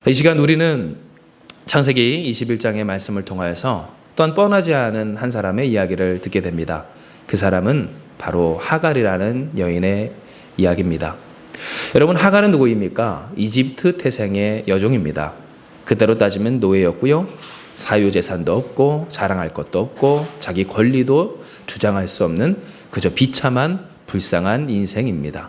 이 시간 우리는 창세기 21장의 말씀을 통하여서 또한 뻔하지 않은 한 사람의 이야기를 듣게 됩니다. 그 사람은 바로 하갈이라는 여인의 이야기입니다. 여러분, 하갈은 누구입니까? 이집트 태생의 여종입니다. 그때로 따지면 노예였고요. 사유재산도 없고 자랑할 것도 없고 자기 권리도 주장할 수 없는 그저 비참한 불쌍한 인생입니다.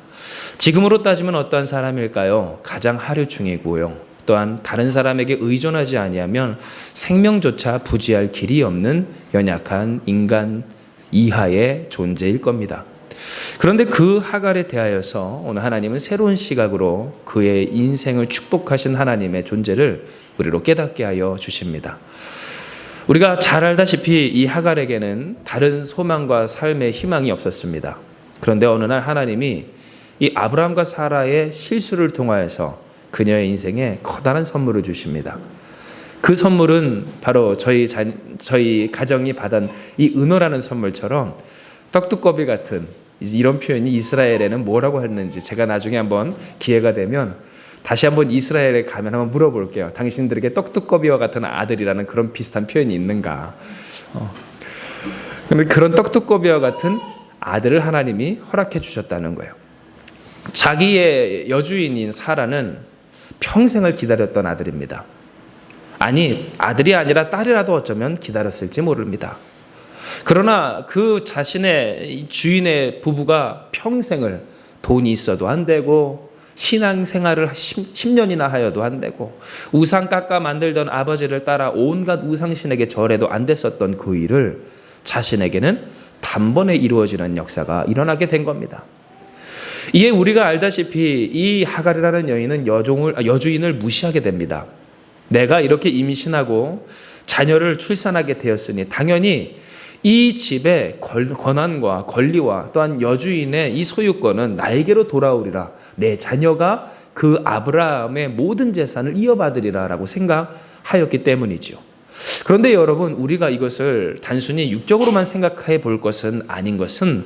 지금으로 따지면 어떠한 사람일까요? 가장 하류층이고요. 또한 다른 사람에게 의존하지 아니하면 생명조차 부지할 길이 없는 연약한 인간 이하의 존재일 겁니다. 그런데 그 하갈에 대하여서 오늘 하나님은 새로운 시각으로 그의 인생을 축복하신 하나님의 존재를 우리로 깨닫게 하여 주십니다. 우리가 잘 알다시피 이 하갈에게는 다른 소망과 삶의 희망이 없었습니다. 그런데 어느 날 하나님이 이 아브라함과 사라의 실수를 통하여서 그녀의 인생에 커다란 선물을 주십니다. 그 선물은 바로 저희 가정이 받은 이 은호라는 선물처럼 떡두꺼비 같은 이런 표현이 이스라엘에는 뭐라고 했는지 제가 나중에 한번 기회가 되면 다시 한번 이스라엘에 가면 한번 물어볼게요. 당신들에게 떡두꺼비와 같은 아들이라는 그런 비슷한 표현이 있는가? 그런데 그런 떡두꺼비와 같은 아들을 하나님이 허락해 주셨다는 거예요. 자기의 여주인인 사라는 평생을 기다렸던 아들입니다. 아니, 아들이 아니라 딸이라도 어쩌면 기다렸을지 모릅니다. 그러나 그 자신의 주인의 부부가 평생을 돈이 있어도 안 되고 신앙생활을 10년이나 하여도 안 되고 우상 깎아 만들던 아버지를 따라 온갖 우상신에게 절해도 안 됐었던 그 일을 자신에게는 단번에 이루어지는 역사가 일어나게 된 겁니다. 이에 우리가 알다시피 이 하갈이라는 여인은 여주인을 무시하게 됩니다. 내가 이렇게 임신하고 자녀를 출산하게 되었으니 당연히 이 집의 권한과 권리와 또한 여주인의 이 소유권은 나에게로 돌아오리라. 내 자녀가 그 아브라함의 모든 재산을 이어받으리라 라고 생각하였기 때문이죠. 그런데 여러분, 우리가 이것을 단순히 육적으로만 생각해 볼 것은 아닌 것은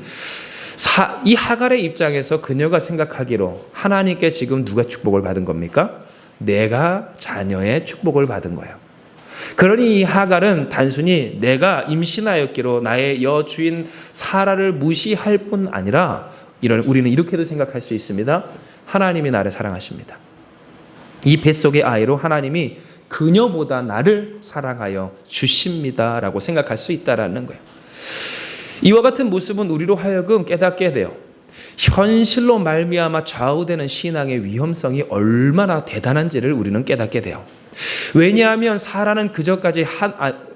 이 하갈의 입장에서 그녀가 생각하기로 하나님께 지금 누가 축복을 받은 겁니까? 내가 자녀의 축복을 받은 거예요. 그러니 이 하갈은 단순히 내가 임신하였기로 나의 여주인 사라를 무시할 뿐 아니라 우리는 이렇게도 생각할 수 있습니다. 하나님이 나를 사랑하십니다. 이 뱃속의 아이로 하나님이 그녀보다 나를 사랑하여 주십니다 라고 생각할 수 있다는 거예요. 이와 같은 모습은 우리로 하여금 깨닫게 돼요. 현실로 말미암아 좌우되는 신앙의 위험성이 얼마나 대단한지를 우리는 깨닫게 돼요. 왜냐하면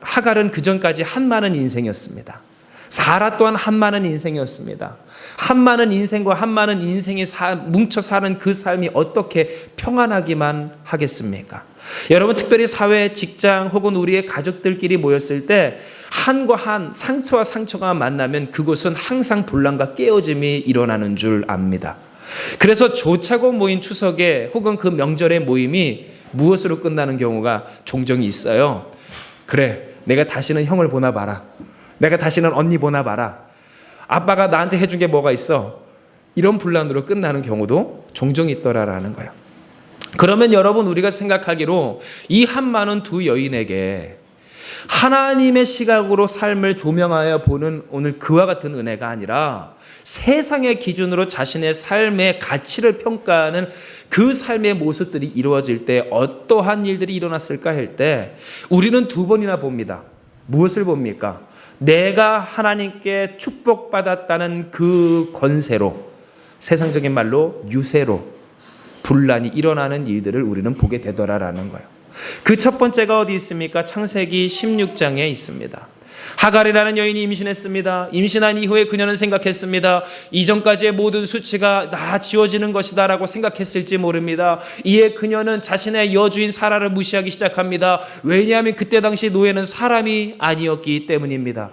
하갈은 그전까지 한많은 인생이었습니다. 사라 또한 한많은 인생이었습니다. 한많은 인생과 한많은 인생이 뭉쳐 사는 그 삶이 어떻게 평안하기만 하겠습니까? 여러분, 특별히 사회, 직장 혹은 우리의 가족들끼리 모였을 때 한과 한, 상처와 상처가 만나면 그곳은 항상 분란과 깨어짐이 일어나는 줄 압니다. 그래서 조차고 모인 추석에 혹은 그 명절의 모임이 무엇으로 끝나는 경우가 종종 있어요. 그래, 내가 다시는 형을 보나 봐라. 내가 다시는 언니 보나 봐라. 아빠가 나한테 해준 게 뭐가 있어? 이런 분란으로 끝나는 경우도 종종 있더라라는 거예요. 그러면 여러분, 우리가 생각하기로 이 한많은 두 여인에게 하나님의 시각으로 삶을 조명하여 보는 오늘 그와 같은 은혜가 아니라 세상의 기준으로 자신의 삶의 가치를 평가하는 그 삶의 모습들이 이루어질 때 어떠한 일들이 일어났을까 할 때 우리는 두 번이나 봅니다. 무엇을 봅니까? 내가 하나님께 축복받았다는 그 권세로, 세상적인 말로 유세로 분란이 일어나는 일들을 우리는 보게 되더라라는 거예요. 그 첫 번째가 어디 있습니까? 창세기 16장에 있습니다. 하갈이라는 여인이 임신했습니다. 임신한 이후에 그녀는 생각했습니다. 이전까지의 모든 수치가 다 지워지는 것이다 라고 생각했을지 모릅니다. 이에 그녀는 자신의 여주인 사라를 무시하기 시작합니다. 왜냐하면 그때 당시 노예는 사람이 아니었기 때문입니다.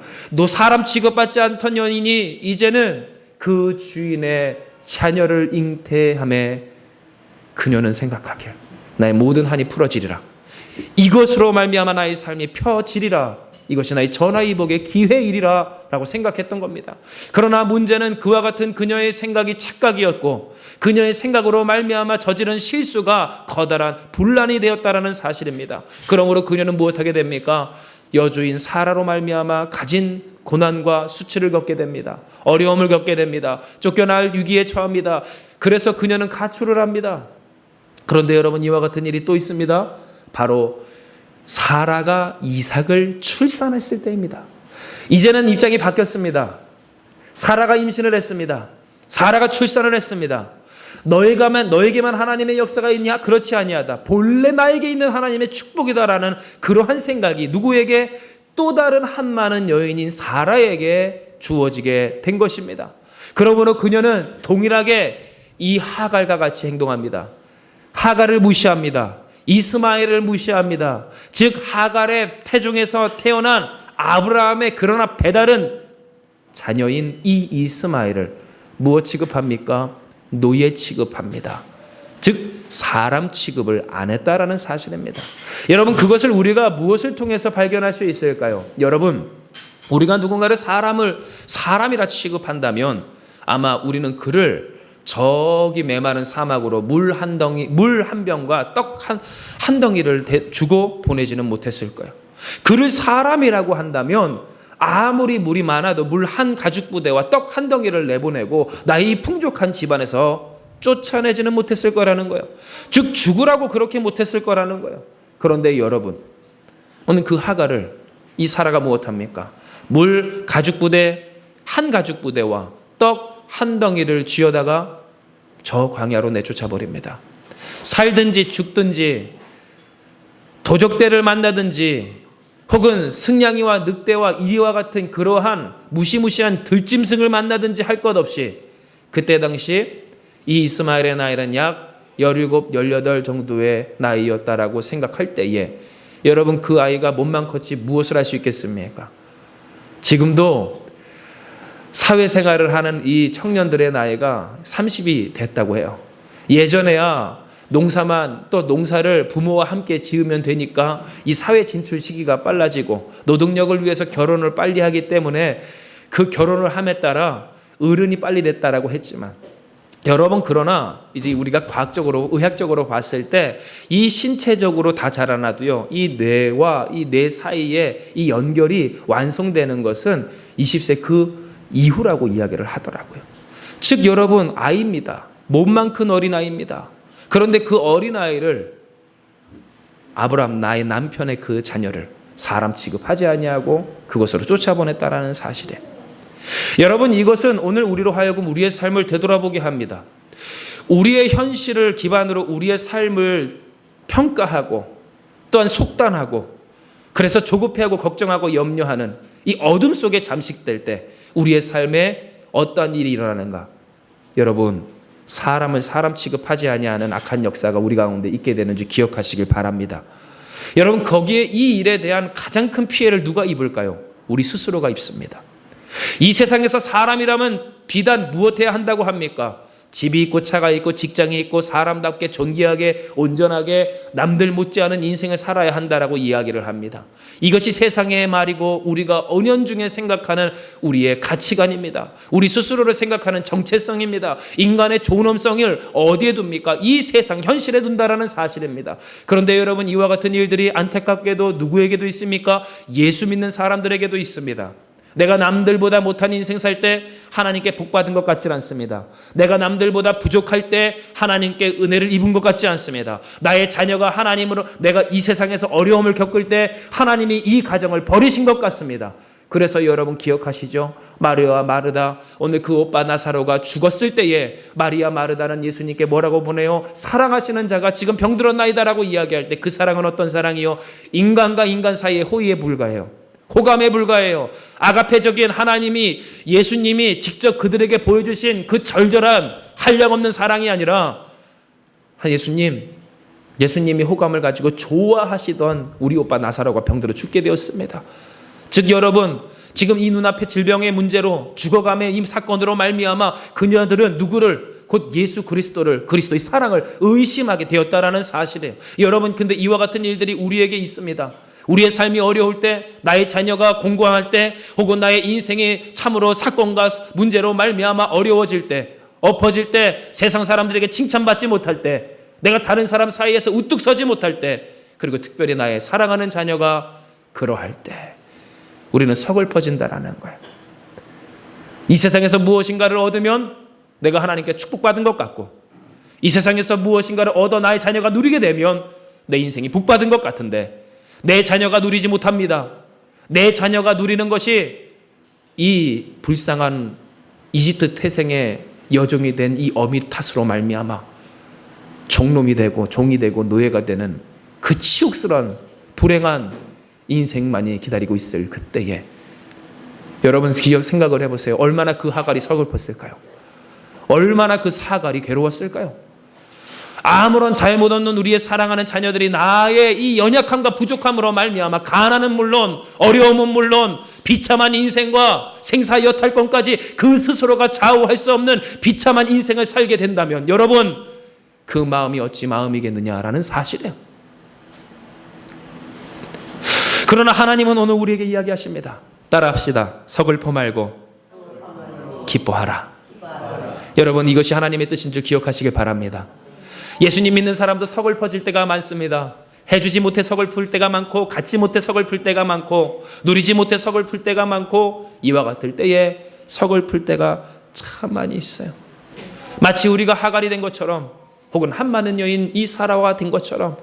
사람 취급받지 않던 여인이 이제는 그 주인의 자녀를 잉태함에 그녀는 생각하길 나의 모든 한이 풀어지리라. 이것으로 말미암아 나의 삶이 펴지리라 이것이 나의 전화위복의 기회일이라 라고 생각했던 겁니다. 그러나 문제는 그와 같은 그녀의 생각이 착각이었고 그녀의 생각으로 말미암아 저지른 실수가 커다란 분란이 되었다라는 사실입니다. 그러므로 그녀는 무엇하게 됩니까? 여주인 사라로 말미암아 가진 고난과 수치를 겪게 됩니다. 어려움을 겪게 됩니다. 쫓겨날 위기에 처합니다. 그래서 그녀는 가출을 합니다. 그런데 여러분, 이와 같은 일이 또 있습니다. 바로 사라가 이삭을 출산했을 때입니다. 이제는 입장이 바뀌었습니다. 사라가 임신을 했습니다. 사라가 출산을 했습니다. 너에게만 하나님의 역사가 있냐? 그렇지 아니하다. 본래 나에게 있는 하나님의 축복이다라는 그러한 생각이 누구에게? 또 다른 한 많은 여인인 사라에게 주어지게 된 것입니다. 그러므로 그녀는 동일하게 이 하갈과 같이 행동합니다. 하갈을 무시합니다. 이스마엘을 무시합니다. 즉 하갈의 태중에서 태어난 아브라함의 그러나 배다른 자녀인 이 이스마엘을 무엇 취급합니까? 노예 취급합니다. 즉 사람 취급을 안 했다라는 사실입니다. 여러분, 그것을 우리가 무엇을 통해서 발견할 수 있을까요? 여러분, 우리가 누군가를 사람이라 취급한다면 아마 우리는 그를 저기 메마른 사막으로 물 한 병과 떡 한 덩이를 주고 보내지는 못했을 거예요. 그를 사람이라고 한다면 아무리 물이 많아도 물 한 가죽 부대와 떡 한 덩이를 내보내고 나이 풍족한 집안에서 쫓아내지는 못했을 거라는 거예요. 즉 죽으라고 그렇게 못했을 거라는 거예요. 그런데 여러분, 오늘 그 하갈을 이 사라가 무엇합니까? 물 가죽 부대 한 가죽 부대와 떡 한 덩이를 쥐어다가 저 광야로 내쫓아 버립니다. 살든지 죽든지 도적대를 만나든지 혹은 승냥이와 늑대와 이리와 같은 그러한 무시무시한 들짐승을 만나든지 할 것 없이 그때 당시 이 이스마엘의 나이는 약 17, 18 정도의 나이였다라고 생각할 때에 여러분, 그 아이가 몸만 컸지 무엇을 할 수 있겠습니까? 지금도 사회생활을 하는 이 청년들의 나이가 30이 됐다고 해요. 예전에야 농사를 부모와 함께 지으면 되니까 이 사회 진출 시기가 빨라지고 노동력을 위해서 결혼을 빨리 하기 때문에 그 결혼을 함에 따라 어른이 빨리 됐다라고 했지만 여러분, 그러나 이제 우리가 과학적으로 의학적으로 봤을 때 이 신체적으로 다 자라나도요, 이 뇌와 이 뇌 사이에 이 연결이 완성되는 것은 20세 그 이후라고 이야기를 하더라고요. 즉 여러분, 아이입니다. 몸만 큰 어린아이입니다. 그런데 그 어린아이를 아브라함 나의 남편의 그 자녀를 사람 취급하지 아니하고 그것으로 쫓아보냈다라는 사실에 여러분, 이것은 오늘 우리로 하여금 우리의 삶을 되돌아보게 합니다. 우리의 현실을 기반으로 우리의 삶을 평가하고 또한 속단하고 그래서 조급해하고 걱정하고 염려하는 이 어둠 속에 잠식될 때 우리의 삶에 어떤 일이 일어나는가? 여러분, 사람을 사람 취급하지 아니하는 악한 역사가 우리 가운데 있게 되는지 기억하시길 바랍니다. 여러분, 거기에 이 일에 대한 가장 큰 피해를 누가 입을까요? 우리 스스로가 입습니다. 이 세상에서 사람이라면 비단 무엇해야 한다고 합니까? 집이 있고 차가 있고 직장이 있고 사람답게 존귀하게 온전하게 남들 못지않은 인생을 살아야 한다라고 이야기를 합니다. 이것이 세상의 말이고 우리가 은연중에 생각하는 우리의 가치관입니다. 우리 스스로를 생각하는 정체성입니다. 인간의 존엄성을 어디에 둡니까? 이 세상 현실에 둔다라는 사실입니다. 그런데 여러분, 이와 같은 일들이 안타깝게도 누구에게도 있습니까? 예수 믿는 사람들에게도 있습니다. 내가 남들보다 못한 인생 살 때 하나님께 복받은 것 같지 않습니다. 내가 남들보다 부족할 때 하나님께 은혜를 입은 것 같지 않습니다. 나의 자녀가 하나님으로 내가 이 세상에서 어려움을 겪을 때 하나님이 이 가정을 버리신 것 같습니다. 그래서 여러분 기억하시죠? 마리아와 마르다, 오늘 그 오빠 나사로가 죽었을 때에 마리아 마르다는 예수님께 뭐라고 보내요? 사랑하시는 자가 지금 병들었나이다라고 이야기할 때 그 사랑은 어떤 사랑이요? 인간과 인간 사이의 호의에 불과해요. 호감에 불과해요. 아가페적인 하나님이 예수님이 직접 그들에게 보여주신 그 절절한 한량없는 사랑이 아니라 예수님이 호감을 가지고 좋아하시던 우리 오빠 나사로가 병들어 죽게 되었습니다. 즉 여러분, 지금 이 눈앞의 질병의 문제로 죽어감의 이 사건으로 말미암아 그녀들은 누구를? 곧 예수 그리스도의 사랑을 의심하게 되었다라는 사실이에요. 여러분, 근데 이와 같은 일들이 우리에게 있습니다. 우리의 삶이 어려울 때, 나의 자녀가 공고할 때, 혹은 나의 인생이 참으로 사건과 문제로 말미암아 어려워질 때, 엎어질 때, 세상 사람들에게 칭찬받지 못할 때, 내가 다른 사람 사이에서 우뚝 서지 못할 때, 그리고 특별히 나의 사랑하는 자녀가 그러할 때 우리는 서글퍼진다라는 거예요. 이 세상에서 무엇인가를 얻으면 내가 하나님께 축복받은 것 같고, 이 세상에서 무엇인가를 얻어 나의 자녀가 누리게 되면 내 인생이 복받은 것 같은데, 내 자녀가 누리지 못합니다. 내 자녀가 누리는 것이 이 불쌍한 이집트 태생의 여종이 된 이 어미 탓으로 말미암아 종놈이 되고 종이 되고 노예가 되는 그 치욕스러운 불행한 인생만이 기다리고 있을 그때에 여러분 생각을 해보세요. 얼마나 그 하갈이 서글펐을까요? 얼마나 그 하갈이 괴로웠을까요? 아무런 잘못 없는 우리의 사랑하는 자녀들이 나의 이 연약함과 부족함으로 말미암아 가난은 물론, 어려움은 물론, 비참한 인생과 생사여탈권까지 그 스스로가 좌우할 수 없는 비참한 인생을 살게 된다면 여러분, 그 마음이 어찌 마음이겠느냐라는 사실이에요. 그러나 하나님은 오늘 우리에게 이야기하십니다. 따라합시다. 서글퍼 말고 기뻐하라. 여러분, 이것이 하나님의 뜻인 줄 기억하시길 바랍니다. 예수님 믿는 사람도 서글퍼질 때가 많습니다. 해주지 못해 서글플 때가 많고, 갖지 못해 서글플 때가 많고, 누리지 못해 서글플 때가 많고, 이와 같을 때에 서글플 때가 참 많이 있어요. 마치 우리가 하갈이 된 것처럼, 혹은 한 많은 여인 이 사라가 된 것처럼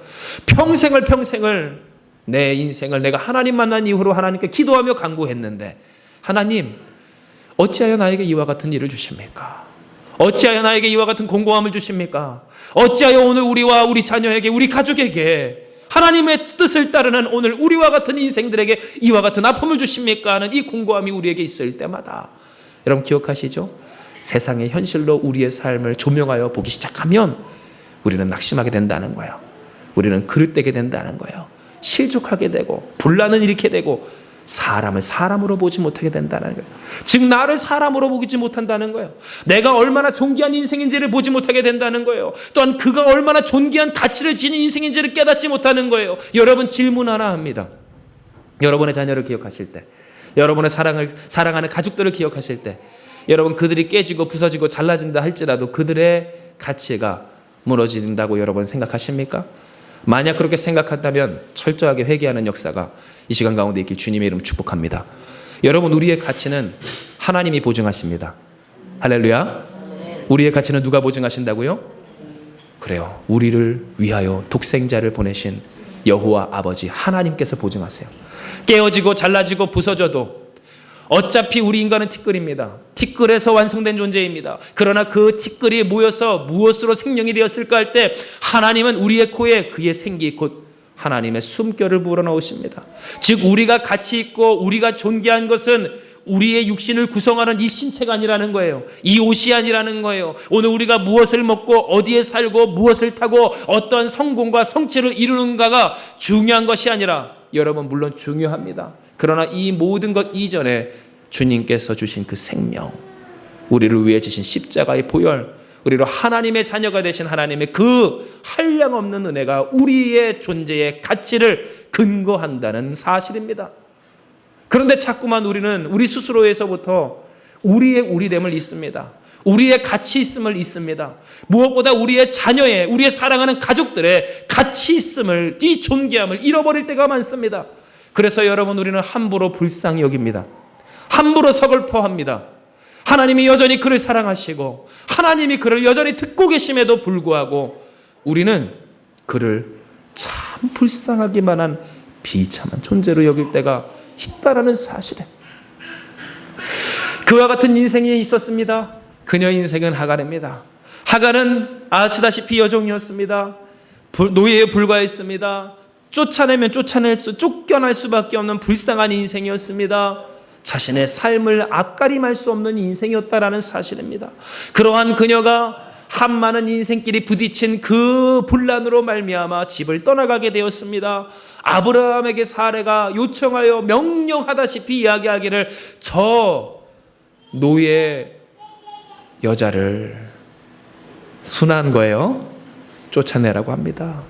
평생을 내 인생을 내가 하나님 만난 이후로 하나님께 기도하며 간구했는데, 하나님 어찌하여 나에게 이와 같은 일을 주십니까? 어찌하여 나에게 이와 같은 공고함을 주십니까? 어찌하여 오늘 우리와 우리 자녀에게, 우리 가족에게 하나님의 뜻을 따르는 오늘 우리와 같은 인생들에게 이와 같은 아픔을 주십니까? 하는 이 공고함이 우리에게 있을 때마다, 여러분 기억하시죠? 세상의 현실로 우리의 삶을 조명하여 보기 시작하면 우리는 낙심하게 된다는 거예요. 우리는 그릇되게 된다는 거예요. 실족하게 되고 분란을 일으키게 되고 사람을 사람으로 보지 못하게 된다는 거예요. 즉 나를 사람으로 보지 못한다는 거예요. 내가 얼마나 존귀한 인생인지를 보지 못하게 된다는 거예요. 또한 그가 얼마나 존귀한 가치를 지닌 인생인지를 깨닫지 못하는 거예요. 여러분, 질문 하나 합니다. 여러분의 자녀를 기억하실 때, 여러분의 사랑하는 가족들을 기억하실 때, 여러분 그들이 깨지고 부서지고 잘라진다 할지라도 그들의 가치가 무너진다고 여러분 생각하십니까? 만약 그렇게 생각한다면 철저하게 회개하는 역사가 이 시간 가운데 있길 주님의 이름 축복합니다. 여러분, 우리의 가치는 하나님이 보증하십니다. 할렐루야. 우리의 가치는 누가 보증하신다고요? 그래요. 우리를 위하여 독생자를 보내신 여호와 아버지 하나님께서 보증하세요. 깨어지고 잘라지고 부서져도 어차피 우리 인간은 티끌입니다. 티끌에서 완성된 존재입니다. 그러나 그 티끌이 모여서 무엇으로 생명이 되었을까 할 때 하나님은 우리의 코에 그의 생기 곧 하나님의 숨결을 불어넣으십니다. 즉 우리가 가치 있고 우리가 존귀한 것은 우리의 육신을 구성하는 이 신체가 아니라는 거예요. 이 옷이 아니라는 거예요. 오늘 우리가 무엇을 먹고 어디에 살고 무엇을 타고 어떤 성공과 성취를 이루는가가 중요한 것이 아니라, 여러분 물론 중요합니다. 그러나 이 모든 것 이전에 주님께서 주신 그 생명, 우리를 위해 지신 십자가의 보혈, 우리로 하나님의 자녀가 되신 하나님의 그 한량없는 은혜가 우리의 존재의 가치를 근거한다는 사실입니다. 그런데 자꾸만 우리는 우리 스스로에서부터 우리의 우리됨을 잊습니다. 우리의 가치 있음을 잊습니다. 무엇보다 우리의 자녀의, 우리의 사랑하는 가족들의 가치 있음을, 이 존귀함을 잃어버릴 때가 많습니다. 그래서 여러분, 우리는 함부로 불쌍히 여깁니다. 함부로 서글퍼합니다. 하나님이 여전히 그를 사랑하시고 하나님이 그를 여전히 듣고 계심에도 불구하고 우리는 그를 참 불쌍하기만 한 비참한 존재로 여길 때가 있다라는 사실에, 그와 같은 인생이 있었습니다. 그녀의 인생은 하갈입니다. 하갈은 아시다시피 여종이었습니다. 노예에 불과했습니다. 쫓겨날 수밖에 없는 불쌍한 인생이었습니다. 자신의 삶을 앞가림할 수 없는 인생이었다라는 사실입니다. 그러한 그녀가 한 많은 인생길이 부딪힌 그 분란으로 말미암아 집을 떠나가게 되었습니다. 아브라함에게 사레가 요청하여 명령하다시피 이야기하기를 저 노예 여자를 순한 거예요. 쫓아내라고 합니다.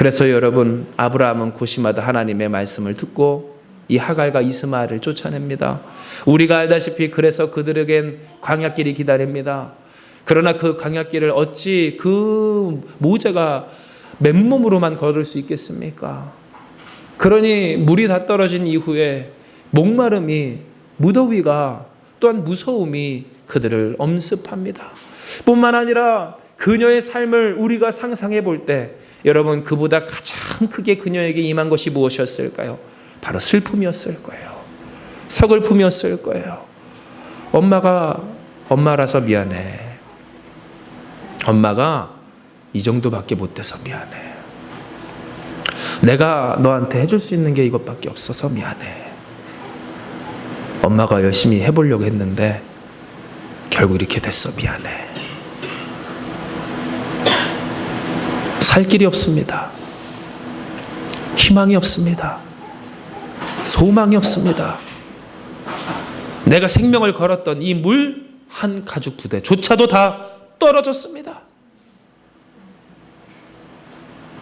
그래서 여러분, 아브라함은 고심하다 하나님의 말씀을 듣고 이 하갈과 이스마엘을 쫓아냅니다. 우리가 알다시피 그래서 그들에겐 광야길이 기다립니다. 그러나 그 광야길을 어찌 그 모자가 맨몸으로만 걸을 수 있겠습니까? 그러니 물이 다 떨어진 이후에 목마름이, 무더위가, 또한 무서움이 그들을 엄습합니다. 뿐만 아니라 그녀의 삶을 우리가 상상해 볼 때 여러분, 그보다 가장 크게 그녀에게 임한 것이 무엇이었을까요? 바로 슬픔이었을 거예요. 서글픔이었을 거예요. 엄마가 엄마라서 미안해. 엄마가 이 정도밖에 못해서 미안해. 내가 너한테 해줄 수 있는 게 이것밖에 없어서 미안해. 엄마가 열심히 해보려고 했는데 결국 이렇게 됐어. 미안해. 살 길이 없습니다. 희망이 없습니다. 소망이 없습니다. 내가 생명을 걸었던 이 물 한 가죽 부대조차도 다 떨어졌습니다.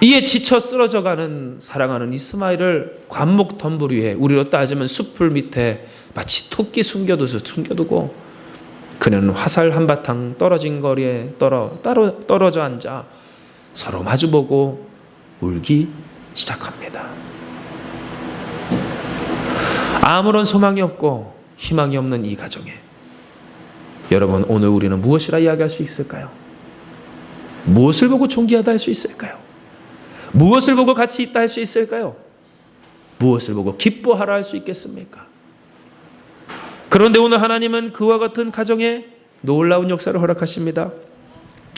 이에 지쳐 쓰러져가는 사랑하는 이스마엘을 관목 덤불 위에, 우리로 따지면 숲풀 밑에 마치 토끼 숨겨두고 그녀는 화살 한바탕 떨어진 거리에 떨어져 앉아 서로 마주보고 울기 시작합니다. 아무런 소망이 없고 희망이 없는 이 가정에 여러분, 오늘 우리는 무엇이라 이야기할 수 있을까요? 무엇을 보고 존귀하다 할 수 있을까요? 무엇을 보고 가치 있다 할 수 있을까요? 무엇을 보고 기뻐하라 할 수 있겠습니까? 그런데 오늘 하나님은 그와 같은 가정에 놀라운 역사를 허락하십니다.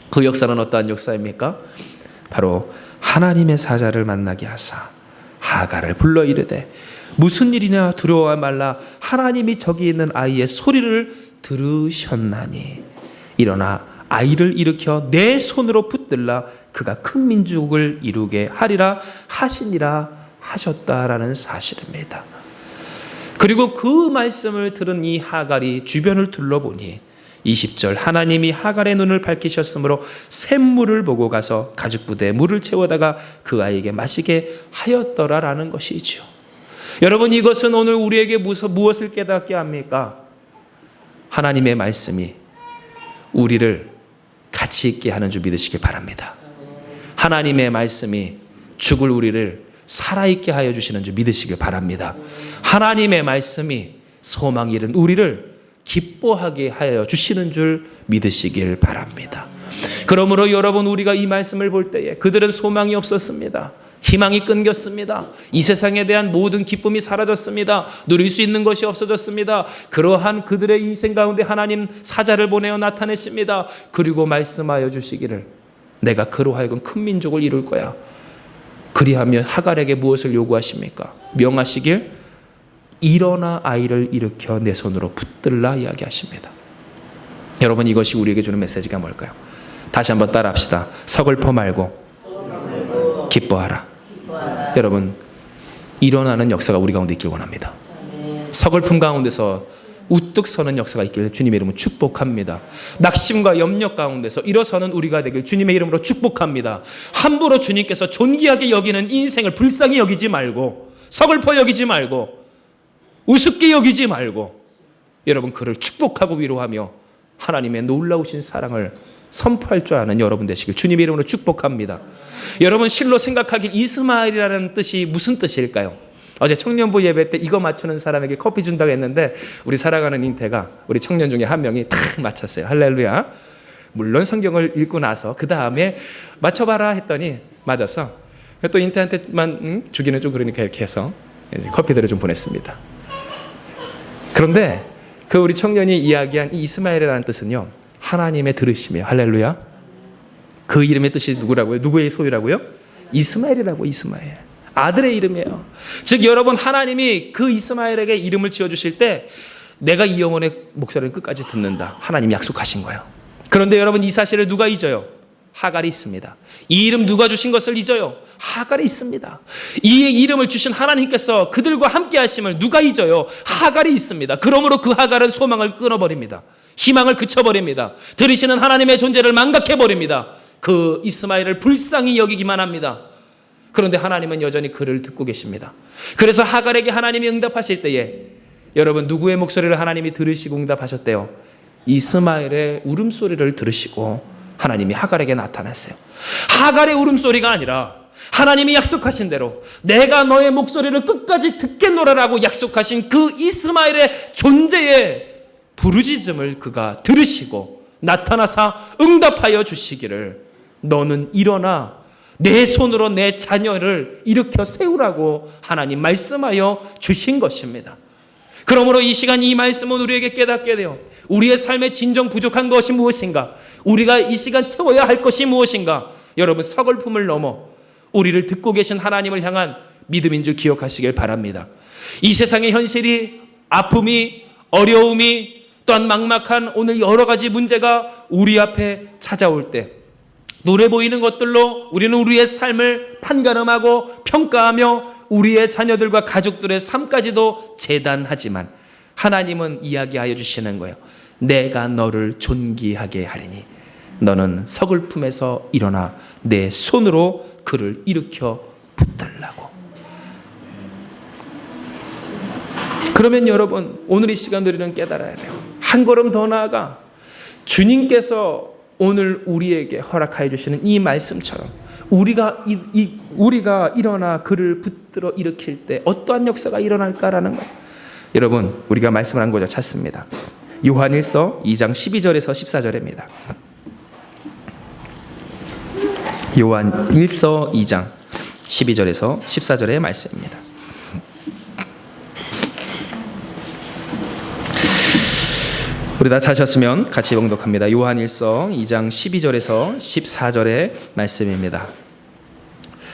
그 역사는 어떠한 역사입니까? 바로 하나님의 사자를 만나게 하사 하갈을 불러 이르되 무슨 일이냐 두려워하지 말라. 하나님이 저기 있는 아이의 소리를 들으셨나니 일어나 아이를 일으켜 내 손으로 붙들라. 그가 큰 민족을 이루게 하리라 하시니라 하셨다라는 사실입니다. 그리고 그 말씀을 들은 이 하갈이 주변을 둘러보니 20절, 하나님이 하갈의 눈을 밝히셨으므로 샘물을 보고 가서 가죽부대에 물을 채워다가 그 아이에게 마시게 하였더라라는 것이죠. 여러분, 이것은 오늘 우리에게 무엇을 깨닫게 합니까? 하나님의 말씀이 우리를 가치 있게 하는 줄 믿으시기 바랍니다. 하나님의 말씀이 죽을 우리를 살아있게 하여 주시는 줄 믿으시길 바랍니다. 하나님의 말씀이 소망 잃은 우리를 기뻐하게 하여 주시는 줄 믿으시길 바랍니다. 그러므로 여러분, 우리가 이 말씀을 볼 때에 그들은 소망이 없었습니다. 희망이 끊겼습니다. 이 세상에 대한 모든 기쁨이 사라졌습니다. 누릴 수 있는 것이 없어졌습니다. 그러한 그들의 인생 가운데 하나님 사자를 보내어 나타내십니다. 그리고 말씀하여 주시기를 내가 그로 하여금 큰 민족을 이룰 거야. 그리하면 하갈에게 무엇을 요구하십니까? 명하시길 일어나 아이를 일으켜 내 손으로 붙들라 이야기하십니다. 여러분, 이것이 우리에게 주는 메시지가 뭘까요? 다시 한번 따라합시다. 서글퍼 말고 기뻐하라. 여러분, 일어나는 역사가 우리 가운데 있길 원합니다. 서글픔 가운데서 우뚝 서는 역사가 있기를 주님의 이름으로 축복합니다. 낙심과 염려 가운데서 일어서는 우리가 되길 주님의 이름으로 축복합니다. 함부로 주님께서 존귀하게 여기는 인생을 불쌍히 여기지 말고, 서글퍼 여기지 말고, 우습게 여기지 말고, 여러분, 그를 축복하고 위로하며 하나님의 놀라우신 사랑을 선포할 줄 아는 여러분 되시길 주님의 이름으로 축복합니다. 여러분, 실로 생각하길 이스마엘이라는 뜻이 무슨 뜻일까요? 어제 청년부 예배 때 이거 맞추는 사람에게 커피 준다고 했는데 우리 살아가는 인태가 우리 청년 중에 한 명이 딱 맞췄어요. 할렐루야. 물론 성경을 읽고 나서 그 다음에 맞춰봐라 했더니 맞았어. 또 인태한테만 주기는 좀 그러니까 이렇게 해서 커피들을 좀 보냈습니다. 그런데 그 우리 청년이 이야기한 이 이스마엘이라는 뜻은요, 하나님의 들으심이에요. 할렐루야. 그 이름의 뜻이 누구라고요? 누구의 소유라고요? 이스마엘이라고. 이스마엘. 아들의 이름이에요. 즉 여러분, 하나님이 그 이스마엘에게 이름을 지어주실 때 내가 이 영혼의 목소리를 끝까지 듣는다, 하나님이 약속하신 거예요. 그런데 여러분, 이 사실을 누가 잊어요? 하갈이 있습니다. 이 이름 누가 주신 것을 잊어요? 하갈이 있습니다. 이 이름을 주신 하나님께서 그들과 함께 하심을 누가 잊어요? 하갈이 있습니다. 그러므로 그 하갈은 소망을 끊어버립니다. 희망을 그쳐버립니다. 들으시는 하나님의 존재를 망각해버립니다. 그 이스마엘을 불쌍히 여기기만 합니다. 그런데 하나님은 여전히 그를 듣고 계십니다. 그래서 하갈에게 하나님이 응답하실 때에 여러분 누구의 목소리를 하나님이 들으시고 응답하셨대요? 이스마엘의 울음소리를 들으시고 하나님이 하갈에게 나타났어요. 하갈의 울음소리가 아니라 하나님이 약속하신 대로 내가 너의 목소리를 끝까지 듣겠노라라고 약속하신 그 이스마엘의 존재의 부르짖음을 그가 들으시고 나타나사 응답하여 주시기를 너는 일어나 내 손으로 내 자녀를 일으켜 세우라고 하나님 말씀하여 주신 것입니다. 그러므로 이 시간 이 말씀은 우리에게 깨닫게 돼요. 우리의 삶에 진정 부족한 것이 무엇인가? 우리가 이 시간 채워야 할 것이 무엇인가? 여러분 서글픔을 넘어 우리를 듣고 계신 하나님을 향한 믿음인 줄 기억하시길 바랍니다. 이 세상의 현실이 아픔이 어려움이 또한 막막한 오늘 여러 가지 문제가 우리 앞에 찾아올 때 눈에 보이는 것들로 우리는 우리의 삶을 판가름하고 평가하며 우리의 자녀들과 가족들의 삶까지도 재단하지만 하나님은 이야기하여 주시는 거예요. 내가 너를 존귀하게 하리니 너는 서글픔에서 일어나 내 손으로 그를 일으켜 붙들라고. 그러면 여러분 오늘 이 시간 우리는 깨달아야 돼요. 한 걸음 더 나아가 주님께서 오늘 우리에게 허락하여 주시는 이 말씀처럼 우리가 일어나 그를 붙들어 일으킬 때 어떠한 역사가 일어날까라는 거예요. 여러분 우리가 말씀을 한 구절 찾습니다. 요한일서 2장 12절에서 14절입니다. 요한일서 2장 12절에서 14절의 말씀입니다. 우리 다 찾으셨으면 같이 봉독합니다. 요한일서 2장 12절에서 14절의 말씀입니다.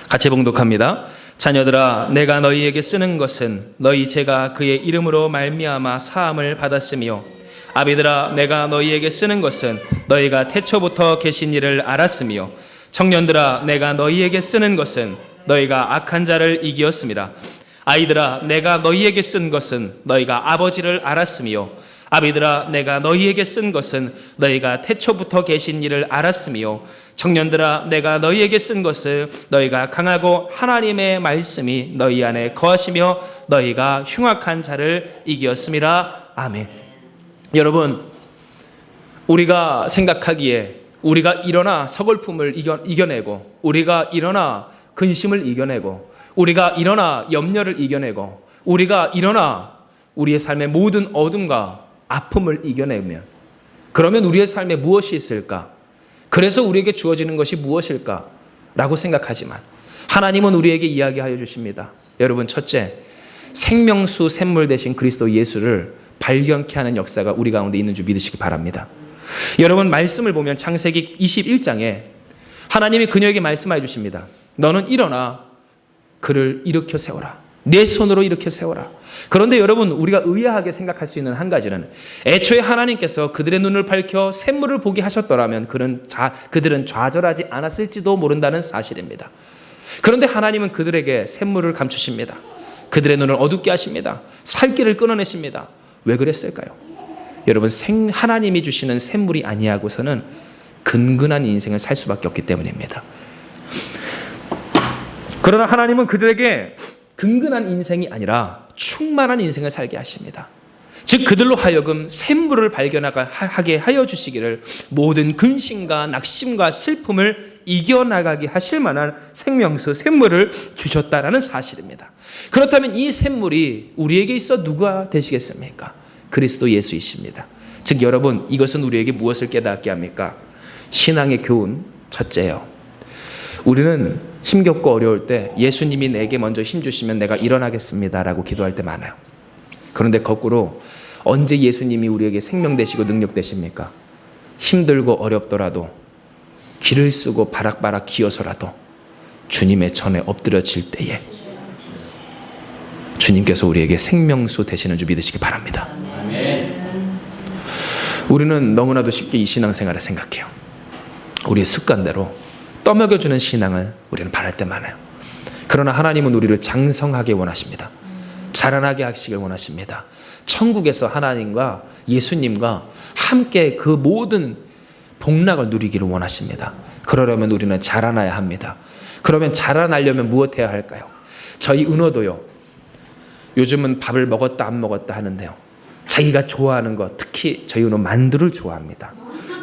같이 봉독합니다. 자녀들아 내가 너희에게 쓰는 것은 너희 죄가 그의 이름으로 말미암아 사함을 받았으며 아비들아 내가 너희에게 쓰는 것은 너희가 태초부터 계신 이를 알았으며 청년들아 내가 너희에게 쓰는 것은 너희가 악한 자를 이기었습니다. 아이들아 내가 너희에게 쓴 것은 너희가 아버지를 알았으며 아비들아 내가 너희에게 쓴 것은 너희가 태초부터 계신 이를 알았으며 청년들아 내가 너희에게 쓴 것은 너희가 강하고 하나님의 말씀이 너희 안에 거하시며 너희가 흉악한 자를 이기었음이라. 아멘. 여러분 우리가 생각하기에 우리가 일어나 서글픔을 이겨내고 우리가 일어나 근심을 이겨내고 우리가 일어나 염려를 이겨내고 우리가 일어나 우리의 삶의 모든 어둠과 아픔을 이겨내면 그러면 우리의 삶에 무엇이 있을까? 그래서 우리에게 주어지는 것이 무엇일까? 라고 생각하지만 하나님은 우리에게 이야기하여 주십니다. 여러분 첫째, 생명수 샘물 되신 그리스도 예수를 발견케 하는 역사가 우리 가운데 있는 줄 믿으시기 바랍니다. 여러분 말씀을 보면 창세기 21장에 하나님이 그녀에게 말씀하여 주십니다. 너는 일어나 그를 일으켜 세워라. 내 손으로 일으켜 세워라. 그런데 여러분 우리가 의아하게 생각할 수 있는 한 가지는 애초에 하나님께서 그들의 눈을 밝혀 샘물을 보게 하셨더라면 그들은 좌절하지 않았을지도 모른다는 사실입니다. 그런데 하나님은 그들에게 샘물을 감추십니다. 그들의 눈을 어둡게 하십니다. 살 길을 끊어내십니다. 왜 그랬을까요? 여러분 하나님이 주시는 샘물이 아니하고서는 근근한 인생을 살 수밖에 없기 때문입니다. 그러나 하나님은 그들에게 근근한 인생이 아니라 충만한 인생을 살게 하십니다. 즉 그들로 하여금 샘물을 발견하게 하여 주시기를 모든 근심과 낙심과 슬픔을 이겨나가게 하실 만한 생명수 샘물을 주셨다라는 사실입니다. 그렇다면 이 샘물이 우리에게 있어 누가 되시겠습니까? 그리스도 예수이십니다. 즉 여러분 이것은 우리에게 무엇을 깨닫게 합니까? 신앙의 교훈 첫째요. 우리는 힘겹고 어려울 때 예수님이 내게 먼저 힘주시면 내가 일어나겠습니다 라고 기도할 때 많아요. 그런데 거꾸로 언제 예수님이 우리에게 생명 되시고 능력 되십니까? 힘들고 어렵더라도 길을 쓰고 바락바락 기어서라도 주님의 전에 엎드려질 때에 주님께서 우리에게 생명수 되시는 줄 믿으시기 바랍니다. 우리는 너무나도 쉽게 이 신앙생활을 생각해요. 우리의 습관대로 떠먹여주는 신앙을 우리는 바랄 때 많아요. 그러나 하나님은 우리를 장성하게 원하십니다. 자라나게 하시길 원하십니다. 천국에서 하나님과 예수님과 함께 그 모든 복락을 누리기를 원하십니다. 그러려면 우리는 자라나야 합니다. 그러면 자라나려면 무엇해야 할까요? 저희 은호도요. 요즘은 밥을 먹었다 안 먹었다 하는데요. 자기가 좋아하는 거, 특히 저희 은호 만두를 좋아합니다.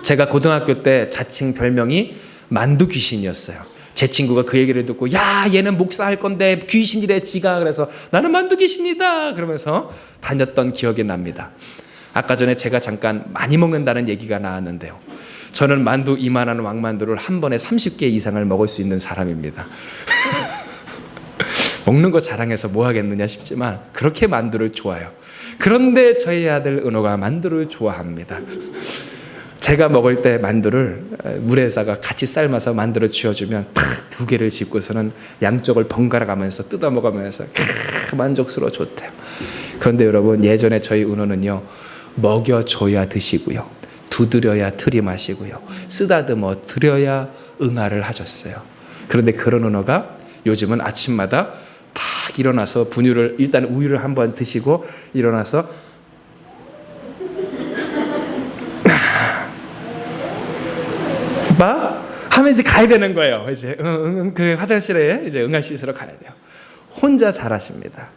제가 고등학교 때 자칭 별명이 만두 귀신이었어요. 제 친구가 그 얘기를 듣고 야 얘는 목사할 건데 귀신이래 지가. 그래서 나는 만두 귀신이다 그러면서 다녔던 기억이 납니다. 아까 전에 제가 잠깐 많이 먹는다는 얘기가 나왔는데요. 저는 만두 이만한 왕만두를 한 번에 30개 이상을 먹을 수 있는 사람입니다. 먹는 거 자랑해서 뭐 하겠느냐 싶지만 그렇게 만두를 좋아해요. 그런데 저희 아들 은호가 만두를 좋아합니다. 제가 먹을 때 만두를 물에다가 같이 삶아서 만두를 쥐어주면 탁 두 개를 짚고서는 양쪽을 번갈아 가면서 뜯어 먹으면서 만족스러워 좋대요. 그런데 여러분 예전에 저희 은호는요 먹여줘야 드시고요 두드려야 들이마시고요 쓰다듬어 드려야 응아를 하셨어요. 그런데 그런 은호가 요즘은 아침마다 탁 일어나서 분유를 일단 우유를 한번 드시고 일어나서 봐 하면 이제 가야 되는 거예요. 이제 그 화장실에 이제 응아 씻으러 가야 돼요. 혼자 잘하십니다.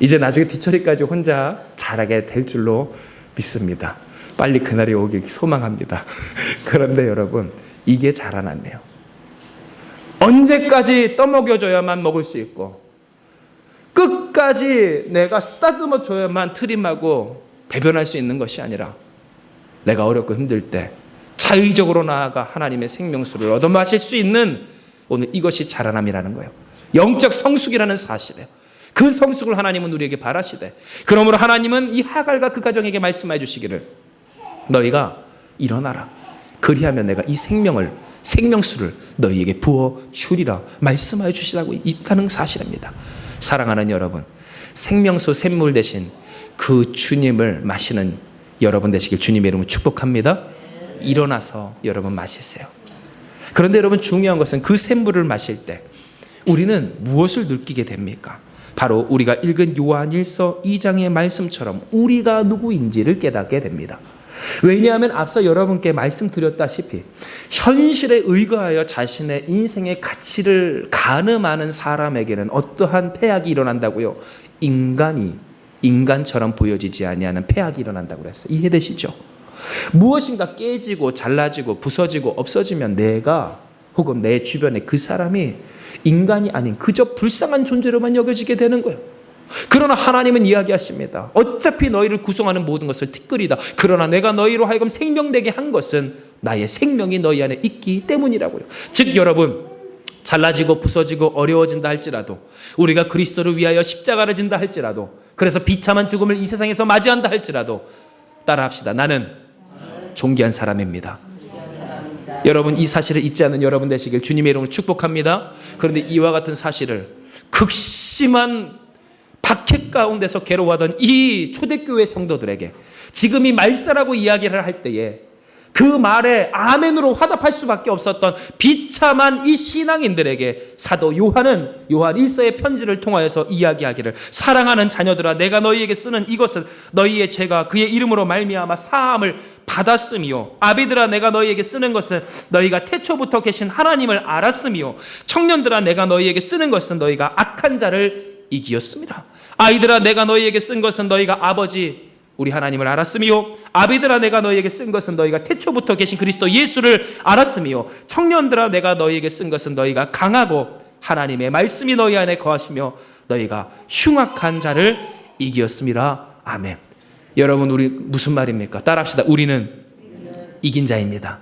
이제 나중에 뒤처리까지 혼자 잘하게 될 줄로 믿습니다. 빨리 그날이 오길 소망합니다. 그런데 여러분 이게 자라남이에요. 언제까지 떠먹여줘야만 먹을 수 있고 끝까지 내가 쓰다듬어 줘야만 트림하고 배변할 수 있는 것이 아니라 내가 어렵고 힘들 때 자의적으로 나아가 하나님의 생명수를 얻어 마실 수 있는 오늘 이것이 자라남이라는 거예요. 영적 성숙이라는 사실이에요. 그 성숙을 하나님은 우리에게 바라시되 그러므로 하나님은 이 하갈과 그 가정에게 말씀해 주시기를 너희가 일어나라. 그리하면 내가 이 생명수를 너희에게 부어 주리라 말씀하여 주시라고 있다는 사실입니다. 사랑하는 여러분, 생명수 샘물 대신 그 주님을 마시는 여러분 되시길 주님의 이름으로 축복합니다. 일어나서 여러분 마시세요. 그런데 여러분 중요한 것은 그 샘물을 마실 때 우리는 무엇을 느끼게 됩니까? 바로 우리가 읽은 요한일서 2장의 말씀처럼 우리가 누구인지를 깨닫게 됩니다. 왜냐하면 앞서 여러분께 말씀드렸다시피 현실에 의거하여 자신의 인생의 가치를 가늠하는 사람에게는 어떠한 폐악이 일어난다고요? 인간처럼 보여지지 아니하는 폐악이 일어난다고 그랬어요. 이해되시죠? 무엇인가 깨지고 잘라지고 부서지고 없어지면 내가 혹은 내 주변에 그 사람이 인간이 아닌 그저 불쌍한 존재로만 여겨지게 되는 거예요. 그러나 하나님은 이야기하십니다. 어차피 너희를 구성하는 모든 것을 티끌이다. 그러나 내가 너희로 하여금 생명되게 한 것은 나의 생명이 너희 안에 있기 때문이라고요. 즉 여러분 잘라지고 부서지고 어려워진다 할지라도 우리가 그리스도를 위하여 십자가를 진다 할지라도 그래서 비참한 죽음을 이 세상에서 맞이한다 할지라도 따라합시다. 나는 존귀한 사람입니다. 여러분 이 사실을 잊지 않는 여러분 되시길 주님의 이름으로 축복합니다. 그런데 이와 같은 사실을 극심한 박해 가운데서 괴로워하던 이 초대교회 성도들에게 지금 이 말세라고 이야기를 할 때에 그 말에 아멘으로 화답할 수밖에 없었던 비참한 이 신앙인들에게 사도 요한은 요한 1서의 편지를 통하여서 이야기하기를 사랑하는 자녀들아 내가 너희에게 쓰는 이것은 너희의 죄가 그의 이름으로 말미암아 사함을 받았음이요 아비들아 내가 너희에게 쓰는 것은 너희가 태초부터 계신 하나님을 알았음이요 청년들아 내가 너희에게 쓰는 것은 너희가 악한 자를 이기었습니다. 아이들아 내가 너희에게 쓴 것은 너희가 아버지 우리 하나님을 알았음이요 아비들아 내가 너희에게 쓴 것은 너희가 태초부터 계신 그리스도 예수를 알았음이요 청년들아 내가 너희에게 쓴 것은 너희가 강하고 하나님의 말씀이 너희 안에 거하시며 너희가 흉악한 자를 이기었음이라. 아멘. 여러분 우리 무슨 말입니까? 따라합시다. 우리는 이긴 자입니다.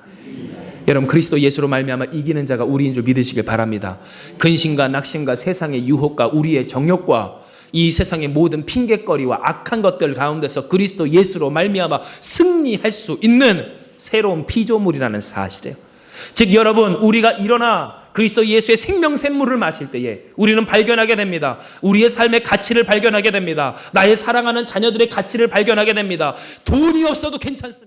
여러분 그리스도 예수로 말미암아 이기는 자가 우리인 줄 믿으시길 바랍니다. 근심과 낙심과 세상의 유혹과 우리의 정욕과 이 세상의 모든 핑계거리와 악한 것들 가운데서 그리스도 예수로 말미암아 승리할 수 있는 새로운 피조물이라는 사실이에요. 즉 여러분 우리가 일어나 그리스도 예수의 생명샘물을 마실 때에 우리는 발견하게 됩니다. 우리의 삶의 가치를 발견하게 됩니다. 나의 사랑하는 자녀들의 가치를 발견하게 됩니다. 돈이 없어도 괜찮습니다.